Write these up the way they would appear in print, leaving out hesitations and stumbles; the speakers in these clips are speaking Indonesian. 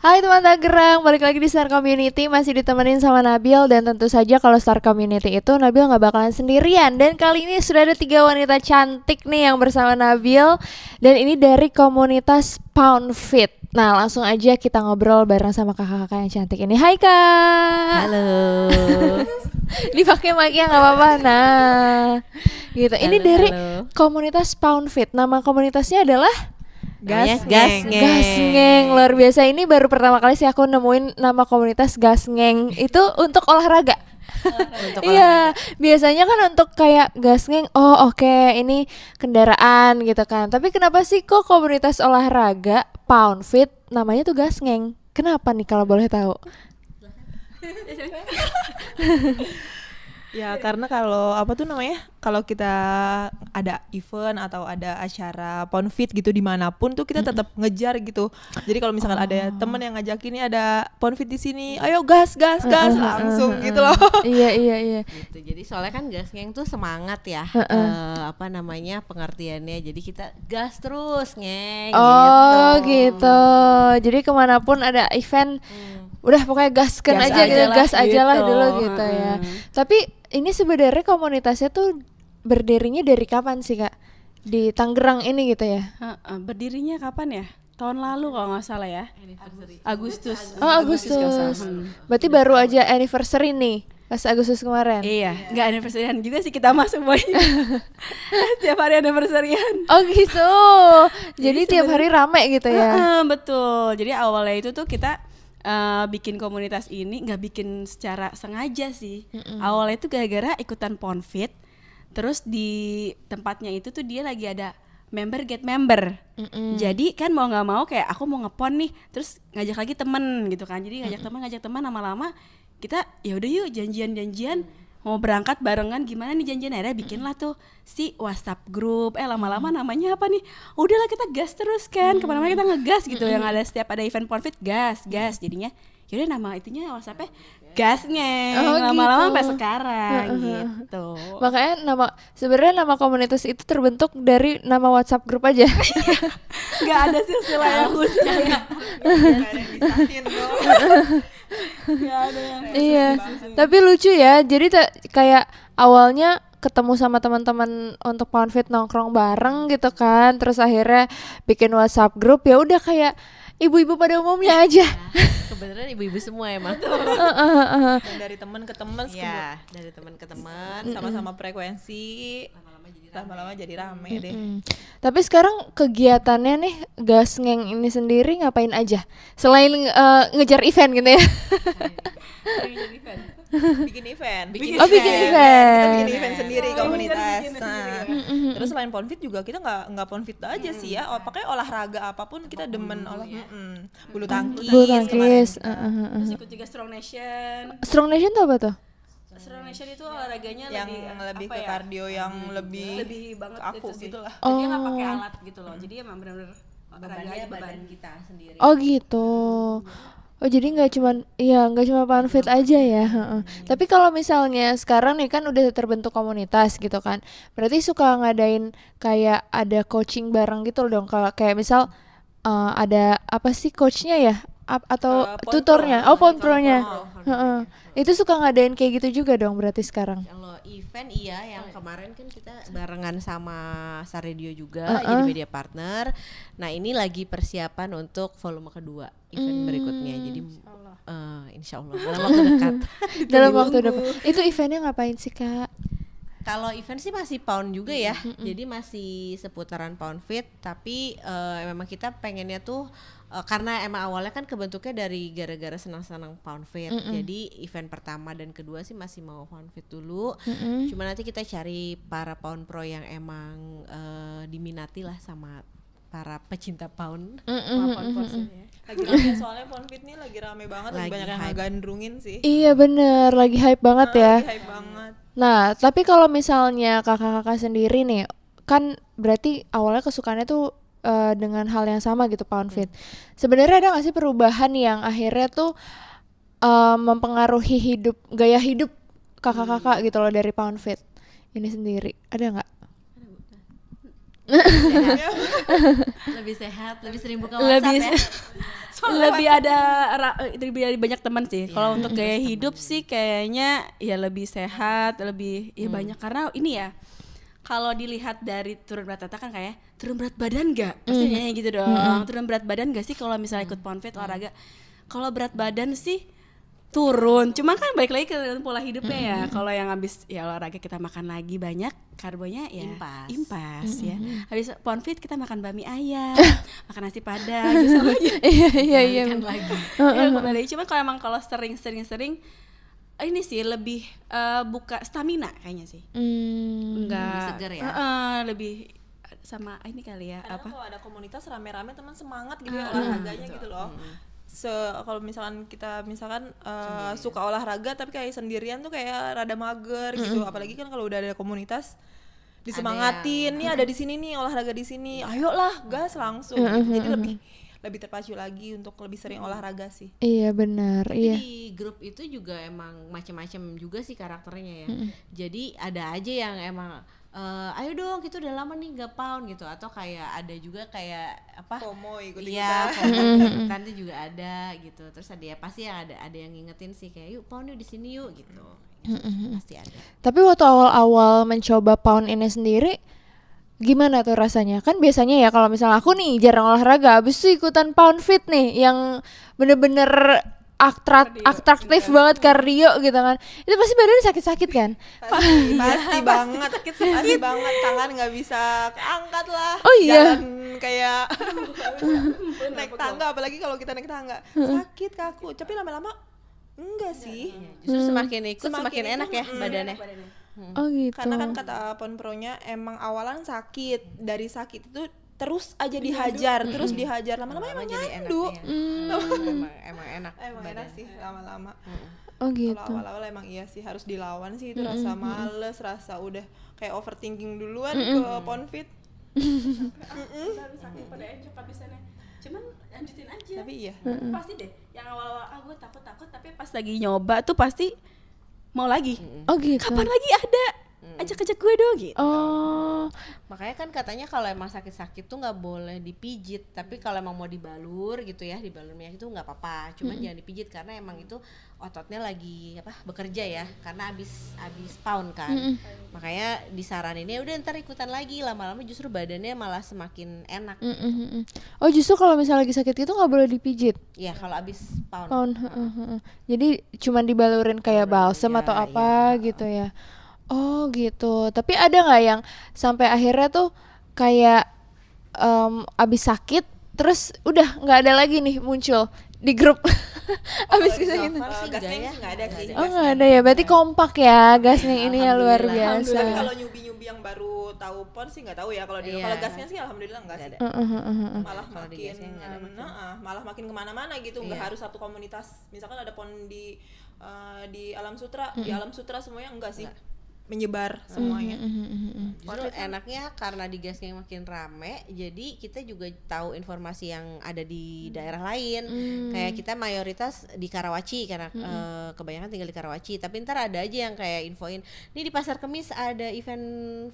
Hai teman Tangerang, balik lagi di Star Community. Masih ditemenin sama Nabil. Dan tentu saja kalau Star Community itu Nabil gak bakalan sendirian. Dan kali ini sudah ada 3 wanita cantik nih yang bersama Nabil. Dan ini dari komunitas Pound Fit. Nah langsung aja kita ngobrol bareng sama kakak-kakak yang cantik ini. Hai kak. Halo. Dipakai mic-nya gak apa-apa. Nah gitu. Ini Halo, dari halo. komunitas Pound Fit. Nama komunitasnya adalah Gas Gasngeng. Luar biasa, ini baru pertama kali sih aku nemuin nama komunitas Gasngeng. Itu untuk olahraga. Untuk Iya, biasanya kan untuk kayak Gasngeng, oh oke, ini kendaraan gitu kan. Tapi kenapa sih kok komunitas olahraga Pound Fit namanya tuh Gasngeng? Kenapa nih kalau boleh tahu? Ya karena kalau apa tuh namanya, kalau kita ada event atau ada acara Ponfit gitu dimanapun tuh kita tetap ngejar gitu. Jadi kalau misalkan ada temen yang ngajakin nih ada Ponfit di sini, ayo gas langsung gitu loh. Iya. gitu. Jadi soalnya kan gas ngeng tuh semangat ya. Apa namanya pengertiannya. Jadi kita gas terus ngeng. Oh gitu. Jadi kemanapun ada event, udah pokoknya gaskan Gas aja gitu, aja lah gas aja lah gitu. dulu gitu ya. Tapi ini sebenarnya komunitasnya tuh berdirinya dari kapan sih kak? Di Tangerang ini gitu ya? Berdirinya kapan ya? Tahun lalu kalau nggak salah ya. Agustus. Oh Agustus. kalau salah. Berarti baru aja anniversary nih, pas Agustus kemarin. Iya, nggak anniversary-an juga sih kita masuk boy. Tiap hari anniversary-an. Oh gitu. Jadi tiap hari rame gitu ya? Betul. Jadi awalnya itu tuh kita bikin komunitas ini nggak bikin secara sengaja sih. Awalnya itu gara-gara ikutan Ponfit. Terus di tempatnya itu tuh dia lagi ada member get member. Jadi kan mau nggak mau kayak aku mau ngepon nih, terus ngajak lagi temen gitu kan. Jadi ngajak teman lama-lama kita ya udah yuk janjian mau berangkat barengan, gimana nih janjian, akhirnya bikin lah tuh si WhatsApp group. Lama-lama namanya apa nih, udahlah kita gas terus kan, kemana-mana kita ngegas gitu. Yang ada setiap ada event Ponfit gas jadinya yaudah nama itunya WhatsAppnya Gasngeng. Oh, Lama-lama gitu. sampai sekarang gitu. Makanya sebenarnya nama komunitas itu terbentuk dari nama WhatsApp grup aja. Nggak ada silsilah yang khusus. Nggak ada yang Iya, tapi lucu ya. Jadi kayak awalnya ketemu sama teman-teman untuk Poundfit nongkrong bareng gitu kan. Terus akhirnya bikin WhatsApp grup, ya udah kayak ibu-ibu pada umumnya aja. Kebetulan ibu-ibu semua emang. Dan dari temen ke temen, Iya, dari teman ke teman. sama-sama frekuensi, lama-lama jadi rame deh. Tapi sekarang kegiatannya nih Gasngeng ini sendiri ngapain aja? Selain ngejar event gitu ya? Bikin event. Oh, bikin Kita event. bikin event sendiri komunitas. bikin Nah, terus selain Ponfit juga kita nggak Ponfit aja sih ya. Pakai olahraga apapun kita demen bulu tangkis. Bulu kemarin tangkis. kita. Terus ikut juga Strong Nation. Strong Nation tuh apa tuh? Strong Nation itu olahraganya Yang lebih apa ke ya? kardio yang lebih banget ke aku itu sih. gitu lah. Dan dia nggak pakai alat gitu loh. Jadi emang benar-benar olahraga aja beban. kita sendiri. Oh gitu. Oh jadi nggak cuma Poundfit aja ya. Tapi kalau misalnya sekarang nih kan udah terbentuk komunitas gitu kan, berarti suka ngadain kayak ada coaching bareng gitu loh dong. Kalau kayak misal ada apa sih coachnya ya? Atau Pound tutornya? Pro. Oh Pound Pro-nya. Pound Heeh. Itu suka ngadain kayak gitu juga dong berarti sekarang. Kalau event iya, yang kemarin kan kita barengan sama Star Radio juga jadi media partner. Nah ini lagi persiapan untuk volume kedua event berikutnya. Jadi insya Allah dalam waktu dekat. Dalam waktu depan. Itu eventnya ngapain sih kak? Kalau event sih masih pound juga ya, jadi masih seputaran pound fit. Tapi memang kita pengennya tuh karena emang awalnya kan kebentuknya dari gara-gara senang-senang pound fit. Jadi event pertama dan kedua sih masih mau pound fit dulu. Cuma nanti kita cari para pound pro yang emang diminati lah sama para pecinta pound. Lagi rame soalnya Ponfit nih lagi rame banget, lagi Lagi banyak yang hype. ngegandrungin sih. Iya bener, lagi hype banget ya. Lagi hype banget. Nah, tapi kalau misalnya kakak-kakak sendiri nih, kan berarti awalnya kesukaannya tuh dengan hal yang sama gitu, Poundfit. Sebenarnya ada nggak sih perubahan yang akhirnya tuh mempengaruhi gaya hidup kakak-kakak gitu loh dari Poundfit ini sendiri? Ada nggak? Lebih sehat, lebih sering buka WhatsApp lebih ya. lebih ada lebih banyak teman sih. Kalau untuk gaya hidup sih kayaknya ya lebih sehat, lebih ya banyak karena ini ya. Kalau dilihat dari turun berat Tata kan kayak turun berat badan nggak? Pastinya gitu dong. Turun berat badan nggak sih kalau misalnya ikut PONFIT olahraga? Kalau berat badan sih turun, cuma kan balik lagi ke pola hidupnya ya. Kalau yang habis ya olahraga kita makan lagi banyak, karbonya ya impas ya. Habis PONFIT kita makan bami ayam, makan nasi padang, gitu sama aja. Iya. Lagi. Ya, kembali. Cuma kalau sering ini sih lebih buka stamina kayaknya sih. Enggak Lebih seger ya? lebih sama ini kali ya Kadang apa? kalau ada komunitas rame-rame teman semangat gitu ya olahraganya gitu loh. Kalau misalkan kita suka olahraga tapi kayak sendirian tuh kayak rada mager gitu. Apalagi kan kalau udah ada komunitas disemangatin, nih ada di sini nih olahraga di sini. Ayolah, gas langsung. Gitu. Jadi lebih terpacu lagi untuk lebih sering olahraga sih. Iya benar, iya. Di grup itu juga emang macam-macam juga sih karakternya ya. Jadi ada aja yang emang ayo dong kita udah lama nih nggak pound gitu, atau kayak ada juga kayak apa FOMO ikut-ikutan. iya ikutan tuh juga ada gitu. Terus ada ya pasti yang ada yang ngingetin sih kayak yuk pound yuk di sini yuk gitu. Pasti ada. Tapi waktu awal-awal mencoba pound ini sendiri, gimana tuh rasanya? Kan biasanya ya kalau misalnya aku nih jarang olahraga, abis itu ikutan pound fit nih yang bener-bener atraktif banget kardio gitu kan. Itu pasti badan sakit-sakit kan? Pasti banget, pasti banget, tangan nggak bisa keangkat lah. Oh iya. Jalan kayak naik tangga, apalagi kalau kita naik tangga sakit kaku. Tapi lama-lama enggak sih. Justru semakin ikut semakin enak ya badannya. Oh gitu. Karena kan kata Ponpronya emang awalan sakit, dari sakit itu terus aja dihajar, terus dihajar lama-lama emang jadi nyandu. Emang enak. Emang enak sih lama-lama. Oh gitu. Kalau awal-awal emang iya sih harus dilawan sih, itu rasa males, rasa udah kayak overthinking duluan ke PONFIT. Saking pada enjok habisannya. Cuman lanjutin aja. Tapi iya. Pasti deh. Yang awal-awal gue takut tapi pas lagi nyoba tuh pasti mau lagi. Oh gitu. Kapan lagi ada? Ajak-ajak gue dong gitu. Oh. Makanya kan katanya kalau emang sakit-sakit tuh nggak boleh dipijit, tapi kalau emang mau dibalur gitu ya, dibalur minyak itu nggak apa-apa, cuman jangan dipijit karena emang itu ototnya lagi bekerja ya, karena abis pound kan. Makanya disaraninnya udah ntar ikutan lagi, lama-lama justru badannya malah semakin enak. Oh justru kalau misalnya lagi sakit itu nggak boleh dipijit. Ya kalau abis pound. Pound. Jadi cuman dibalurin kayak balsem atau apa gitu ya. Oh gitu. Tapi ada nggak yang sampai akhirnya tuh kayak abis sakit terus udah nggak ada lagi nih muncul di grup abis kisah gitu. Gasnya sih nggak ada sih. Oh nggak ada ya. Berarti kompak ya gasnya ini ya, luar biasa. Tapi kalau nyubi-nyubi yang baru tahu PON sih nggak tahu ya. Kalau kalau gasnya sih alhamdulillah nggak sih. Malah malah makin kemana-mana gitu. Nggak harus satu komunitas. Misalkan ada PON di Alam Sutra, di Alam Sutra semuanya enggak sih. Menyebar semuanya. Justru enaknya karena di gasnya makin rame, jadi kita juga tahu informasi yang ada di daerah lain. Kayak kita mayoritas di Karawaci karena kebanyakan tinggal di Karawaci. Tapi ntar ada aja yang kayak infoin, nih di Pasar Kemis ada event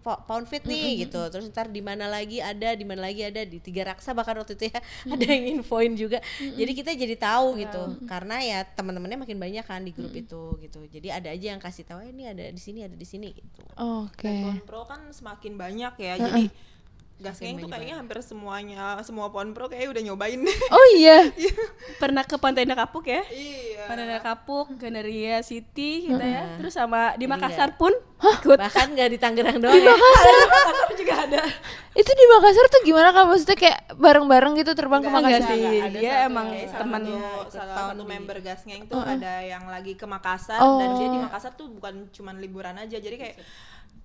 Pound Fit nih gitu. Terus ntar di mana lagi ada di Tiga Raksa bahkan waktu itu ya ada yang infoin juga. Jadi kita jadi tahu gitu. Karena ya teman-temannya makin banyak kan di grup itu gitu. Jadi ada aja yang kasih tahu, ini ada di sini gitu. Oke. Dan PONPRO kan semakin banyak ya. Jadi gasnya itu kayaknya hampir semua PONPRO kayaknya udah nyobain. Oh iya. Pernah ke Pantai Kapuk ya? Iya. Pantai Kapuk, Gandaria City kita ya. Terus sama di Makassar pun ikut. Bahkan nggak di Tangerang doang. Di Makassar juga ada. Itu di Makassar tuh gimana Kak? Maksudnya kayak bareng-bareng gitu terbang ke Enggak Makassar? sih. Ada Dia satu- emang kayak teman salah satu member gasnya itu ada yang lagi ke Makassar, Oh. dan dia di Makassar tuh bukan cuman liburan aja, jadi kayak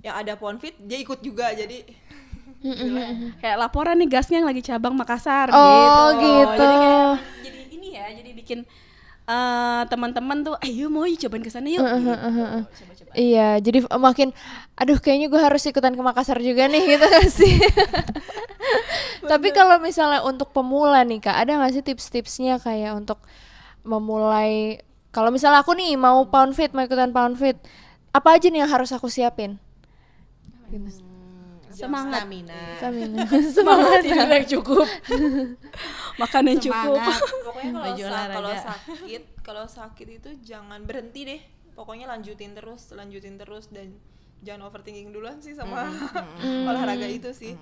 yang ada PONFIT dia ikut juga, jadi kayak laporan nih gasnya yang lagi cabang Makassar Oh, gitu. gitu. Jadi kayak jadi ini ya, jadi bikin teman-teman tuh ayo mau cobain ke sana yuk. Gitu. Coba-coba. Iya, jadi makin aduh kayaknya gue harus ikutan ke Makassar juga nih gitu gak sih? Tapi kalau misalnya untuk pemula nih Kak, ada gak sih tips-tipsnya kayak untuk memulai, kalau misalnya aku nih mau Pound Fit, mau ikutan Pound Fit, apa aja nih yang harus aku siapin? Semangat. stamina. Semangat tidur yang cukup. Makan yang cukup. Semangat. Pokoknya Baju olahraga. kalau sakit itu jangan berhenti deh. Pokoknya lanjutin terus dan jangan overthinking duluan sih sama olahraga itu sih.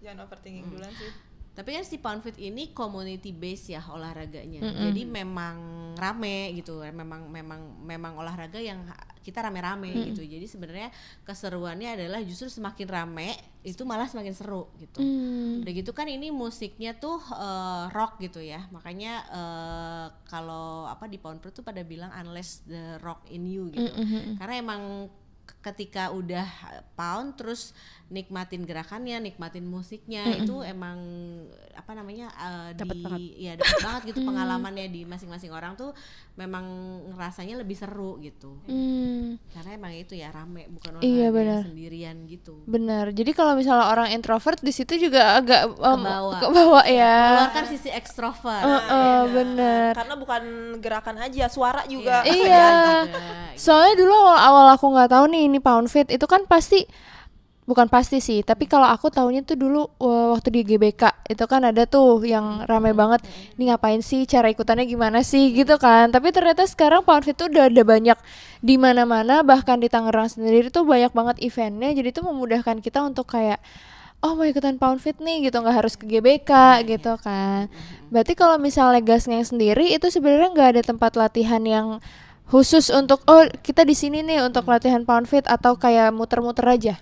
Jangan overthinking duluan sih. Tapi kan si Pound Fit ini community base ya olahraganya. Jadi memang rame gitu. Memang olahraga yang kita rame-rame gitu. Jadi sebenarnya keseruannya adalah justru semakin rame itu malah semakin seru gitu. Udah gitu kan ini musiknya tuh rock gitu ya. Makanya kalau di Pound Fit tuh pada bilang unless the rock in you gitu. Karena emang ketika udah pound terus nikmatin gerakannya, nikmatin musiknya itu emang Dapat banget. dapat banget gitu pengalamannya di masing-masing orang tuh memang ngerasanya lebih seru gitu. Karena emang itu ya rame bukan orang Iya, benar. sendirian gitu. Benar. Jadi kalau misalnya orang introvert di situ juga agak Kebawa. kebawa ya. Keluarkan sisi ekstrovert. Benar. Karena bukan gerakan aja, suara juga. Iya. Soalnya dulu awal aku nggak tahu nih ini Pound Fit itu kan bukan pasti sih, tapi kalau aku tahunya tuh dulu waktu di GBK itu kan ada tuh yang ramai banget. Ini ngapain sih, cara ikutannya gimana sih gitu kan. Tapi ternyata sekarang Pound Fit tuh udah ada banyak di mana-mana, bahkan di Tangerang sendiri tuh banyak banget eventnya. Jadi itu memudahkan kita untuk kayak mau ikutan Pound Fit nih gitu, nggak harus ke GBK gitu kan. Berarti kalau misalnya Gasngeng sendiri itu sebenarnya nggak ada tempat latihan yang khusus untuk kita di sini nih untuk latihan Pound Fit atau kayak muter-muter aja.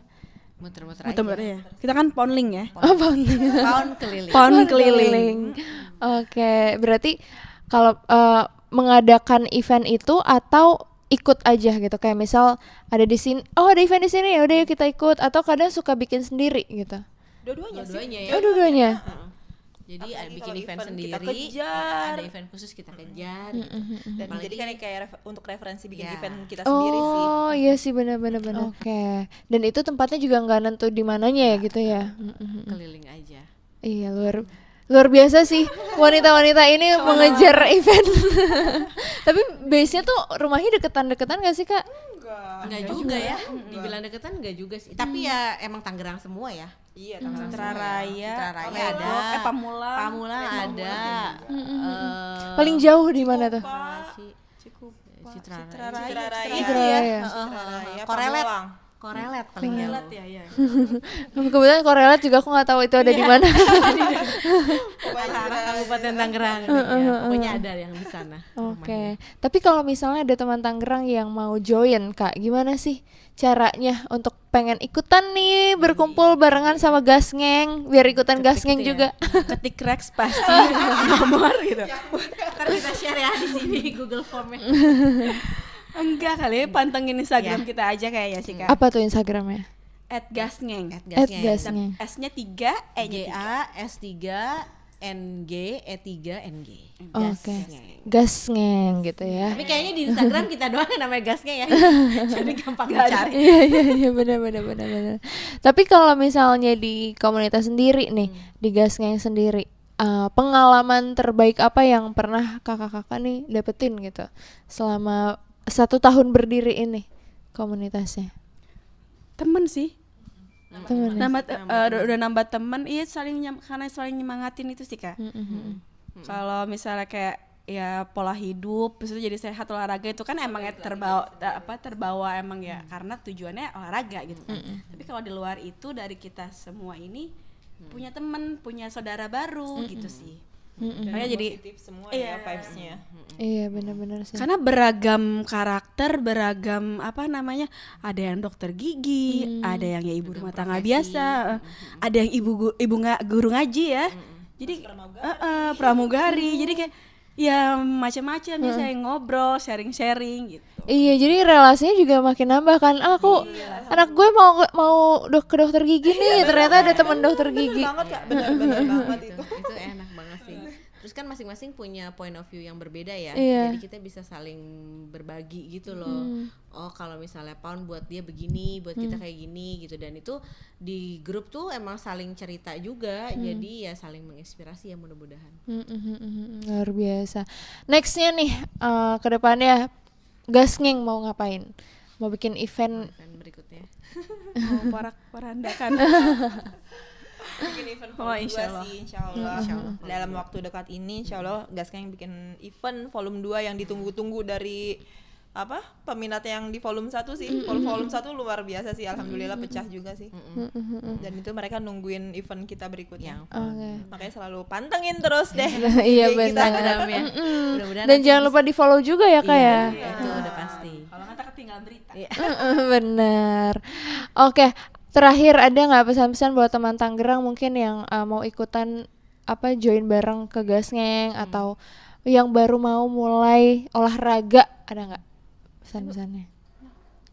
Muter-muter Ya. Kita kan poundling ya. Pound keliling. Pound keliling. Oke, berarti kalau mengadakan event itu atau ikut aja gitu, kayak misal ada di sini, ada event di sini, ya udah yuk kita ikut, atau kadang suka bikin sendiri gitu. Dua-duanya sih. Dua-duanya ya. Dua-duanya. Jadi Apalagi bikin kalau event event sendiri, kita kejar. ada event khusus kita kejar. Gitu. Dan Apalagi- jadi kan kayak untuk referensi bikin Ya. event kita sendiri sih. Oh iya sih, benar-benar. Oke. Dan itu tempatnya juga nggak nentu di mananya ya gitu ya. keliling aja. Iya, luar biasa sih wanita-wanita ini mengejar event. Tapi base-nya tuh rumahnya deketan-deketan gak sih Kak? Enggak juga ya. Dibilang deketan enggak juga sih. Tapi ya emang Tangerang semua ya. Iya, Tangerang Citra semua ya. Raya, Citra Raya Pamulang, ada. Pamulang. Pamulang ada. Paling jauh di mana tuh? Citra Citra Raya. Raya. Citra Raya. Citra Raya, Korelet. Pamulang. Korelet paling jauh. Lihat ya. Kebetulan korelat juga aku nggak tahu itu ada di mana. Kabupaten Tangerang. Ya, pokoknya ada yang di sana. Oke. Tapi kalau misalnya ada teman Tangerang yang mau join Kak, gimana sih caranya untuk pengen ikutan nih berkumpul barengan sama Gasngeng, biar ikutan Gasngeng gitu juga. Ketik Rex pasti nomor gitu. Ntar kita share ya di sini Google Form-nya. Enggak kali, pantengin Instagram kita aja kayaknya sih Kak. Apa tuh Instagramnya? @gasngeng. @gasngeng. S-nya 3, E-nya 3. GA S3 NG E3 NG. Oke. Gasngeng gitu ya. Tapi kayaknya di Instagram kita doang yang namanya gasnya ya. Jadi gampang dicari. Iya benar. Tapi kalau misalnya di komunitas sendiri nih, di Gasngeng sendiri, pengalaman terbaik apa yang pernah kakak-kakak nih dapetin gitu selama 1 tahun berdiri ini komunitasnya? Temen sih. Temen ya? Udah nambah temen, iya karena saling nyemangatin itu sih Kak. Kalau misalnya kayak ya pola hidup, terus jadi sehat, olahraga itu kan emang terbawa emang ya karena tujuannya olahraga gitu kan. Tapi kalau di luar itu dari kita semua ini punya temen, punya saudara baru gitu sih. Kayak jadi Positif semua ya vibes-nya. Iya benar-benar sih. karena beragam karakter, beragam ada yang dokter gigi, ada yang ya ibu rumah tangga biasa, ada yang guru ngaji ya. Jadi pramugari. Jadi kayak ya macam-macam bisa yang ngobrol, sharing-sharing gitu. Iya, jadi relasinya juga makin nambah kan. Anak gue mau ke dokter gigi nih, ternyata ada teman dokter gigi. Banget Kak, benar banget itu. Itu enak banget sih. Terus kan masing-masing punya point of view yang berbeda ya. Iya. Jadi kita bisa saling berbagi gitu loh. Oh, kalau misalnya Pound buat dia begini, buat kita kayak gini gitu. Dan itu di grup tuh emang saling cerita juga. Jadi ya saling menginspirasi ya mudah-mudahan. Luar biasa. Nextnya nih ke depannya Gasngeng mau ngapain? mau bikin event. berikutnya. Mau porak-porandakan. Bikin event Oh, volume 2 insya Allah. sih insya Allah. Dalam waktu dekat ini insya Allah Gaskeng bikin event volume 2 yang ditunggu-tunggu dari peminat yang di volume 1 sih. Volume 1 luar biasa sih, alhamdulillah pecah juga sih. Dan itu mereka nungguin event kita berikutnya. Oke. Makanya selalu pantengin terus deh. Iya, IG kita. benar. Instagramnya. Mudah-mudahan Dan nanti jangan lupa di follow juga ya kak ya. Iya, itu udah pasti. Kalau nggak tak ketinggalan berita. Iya. Bener. Oke, terakhir ada nggak pesan-pesan buat teman Tangerang mungkin yang mau ikutan join bareng ke Gaskeng atau yang baru mau mulai olahraga, ada nggak pesan-pesannya?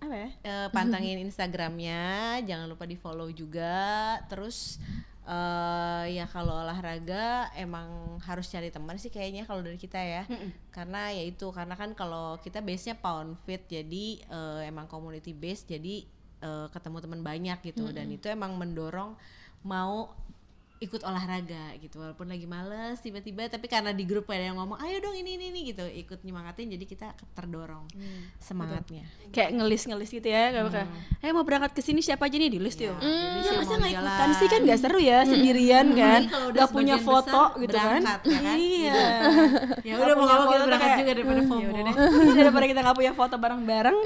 Apa ya? Pantengin Instagramnya, jangan lupa di follow juga. Terus ya kalau olahraga emang harus cari teman sih kayaknya kalau dari kita ya. Karena ya itu, karena kan kalau kita base-nya Pound Fit, jadi emang community base, jadi ketemu teman banyak gitu. Dan itu emang mendorong mau ikut olahraga gitu, walaupun lagi males tiba-tiba, tapi karena di grup ada yang ngomong ayo dong ini gitu, ikut nyemangatin, jadi kita terdorong semangatnya. Kayak ngelis gitu ya, kayak mau berangkat ke sini siapa aja nih, di list yuk. Ya masa mau nggak jalan. ikutan sih, kan nggak seru ya sendirian kan, Kalau udah nggak punya sebagian foto besar, gitu kan. berangkat, ya kan? Iya. Ya udah mau ngomong kita berangkat juga daripada Ya FOMO. udah deh, daripada kita nggak punya foto bareng-bareng.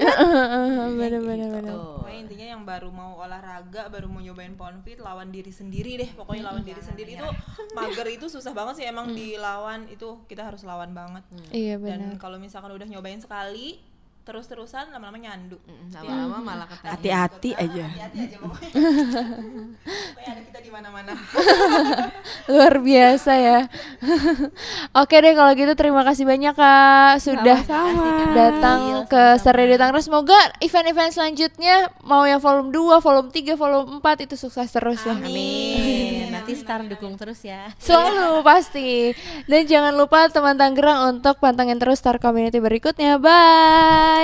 Bener-bener. Pokoknya intinya yang baru mau olahraga, baru mau nyobain Pound Fit, lawan diri sendiri deh. Pokoknya lawan diri sendiri itu mager itu susah banget sih emang dilawan, itu kita harus lawan banget. Iya Dan benar. kalau misalkan udah nyobain sekali terus-terusan lama-lama nyandu. Lama-lama malah ketanya. Hati-hati aja. Hati-hati aja pokoknya. Pokoknya ada kita di mana-mana. Luar biasa ya. Oke deh kalau gitu, terima kasih banyak kak sudah datang ke Star Radio Tangerang. Semoga event-event selanjutnya mau yang volume 2, volume 3, volume 4 itu sukses terus lah. Amin. Nanti Star dukung terus ya. Selalu pasti. Dan jangan lupa teman Tangerang untuk pantengin terus Star Community berikutnya. Bye.